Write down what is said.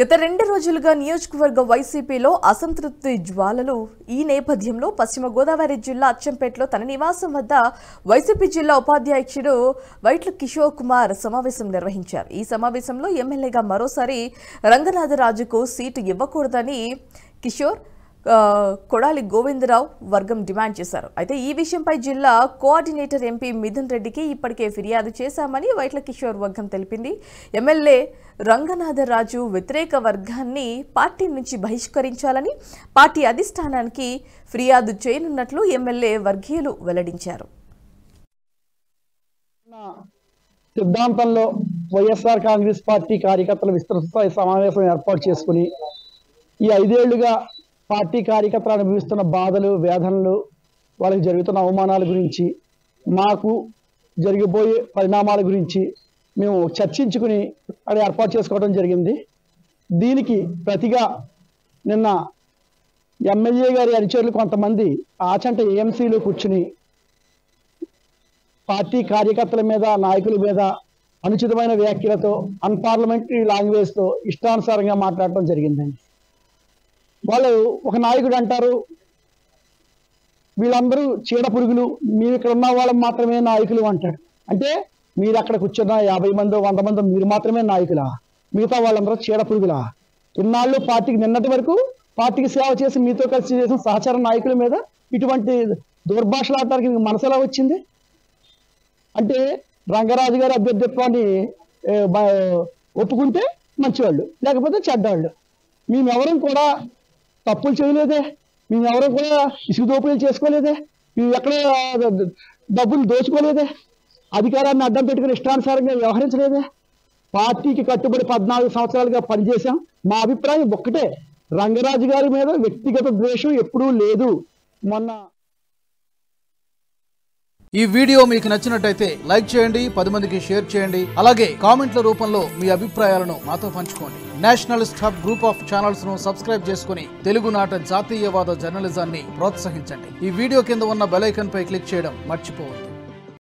గత 2 రోజులుగా నియోజకవర్గ వైసీపీలో అసంతృప్తి జ్వాలలు. ఈ నేపథ్యంలో పశ్చిమ గోదావరి జిల్లా అచ్చంపేటలో తన నివాసం వద్ద వైసీపీ జిల్లా ఉపాధ్యక్షుడు వైట్ల కిషోర్ కుమార్ సమావేశం నిర్వహించారు. ఈ సమావేశంలో ఎమ్మెల్యేగా మరోసారి రంగనాథరాజుకు సీటు ఇవ్వకూడదని కిషోర్ కొడాలి గోవిందరావు వర్గం డిమాండ్ చేశారు. అయితే ఈ విషయంపై జిల్లా కోఆర్డినేటర్ ఎంపీ మిథున్ రెడ్డికి ఇప్పటికే ఫిర్యాదు చేశామని వైట్ల కిషోర్ వర్గం తెలిపింది. ఎమ్మెల్యే రంగనాథరాజు వ్యతిరేక వర్గాన్ని పార్టీ నుంచి బహిష్కరించాలని పార్టీ అధిష్టానానికి ఫిర్యాదు చేయనున్నట్లు ఎమ్మెల్యే వర్గీయులు వెల్లడించారు. సిద్ధాంతంలో వైఎస్ఆర్ కాంగ్రెస్ పార్టీ కార్యకర్తల విస్తృత స్థాయి సమావేశం ఏర్పాటు చేసుకుని ఈ 5 ఏళ్లుగా పార్టీ కార్యకర్తలు అనుభవిస్తున్న బాధలు, వేదనలు, వాళ్ళకి జరుగుతున్న అవమానాల గురించి, మాకు జరిగిపోయే పరిణామాల గురించి మేము చర్చించుకుని అక్కడ ఏర్పాటు చేసుకోవడం జరిగింది. దీనికి ప్రతిగా నిన్న ఎమ్మెల్యే గారి అనుచరులు కొంతమంది ఆచంట ఏఎంసీలో కూర్చుని పార్టీ కార్యకర్తల మీద, నాయకుల మీద అనుచితమైన వ్యాఖ్యలతో, అన్పార్లమెంటరీ లాంగ్వేజ్తో ఇష్టానుసారంగా మాట్లాడటం జరిగిందండి. వాళ్ళు ఒక నాయకుడు అంటారు, వీళ్ళందరూ చీడ పురుగులు, మీరు ఇక్కడ ఉన్న వాళ్ళం మాత్రమే నాయకులు అంటాడు. అంటే మీరు అక్కడ కూర్చున్న 50 మందో 100 మందో మీరు మాత్రమే నాయకులా? మిగతా వాళ్ళందరూ చీడ పురుగులా? ఇన్నాళ్ళు పార్టీకి నిన్నటి వరకు పార్టీకి సేవ చేసి మీతో కలిసి చేసిన సహచార నాయకుల మీద ఇటువంటి దుర్భాషలాడటానికి మీకు మనసు ఎలా వచ్చింది? అంటే రంగరాజు గారి అభ్యర్థిత్వాన్ని ఒప్పుకుంటే మంచివాళ్ళు, లేకపోతే చెడ్డవాళ్ళు. మేమెవరం కూడా తప్పులు చేయలేదే, మేమెవరం కూడా ఇసుక దోపిడీలు చేసుకోలేదే, మేము ఎక్కడ డబ్బులు దోచుకోలేదే, అధికారాన్ని అడ్డం పెట్టుకుని ఇష్టానుసారంగా వ్యవహరించలేదే. పార్టీకి కట్టుబడి 14 సంవత్సరాలుగా పనిచేశాం. మా అభిప్రాయం ఒక్కటే, రంగరాజు గారి మీద వ్యక్తిగత ద్వేషం ఎప్పుడూ లేదు. మొన్న ఈ వీడియో మీకు నచ్చినట్టయితే లైక్ చేయండి, 10 మందికి షేర్ చేయండి. అలాగే కామెంట్ల రూపంలో మీ అభిప్రాయాలను మాతో పంచుకోండి. Nationalist hub group of channels ను సబ్స్క్రైబ్ చేసుకుని తెలుగునాట జాతీయవాద జర్నలిజాన్ని ప్రోత్సహించండి. ఈ వీడియో కింద ఉన్న బెల్ ఐకాన్ పై క్లిక్ చేయడం మర్చిపోవద్దు.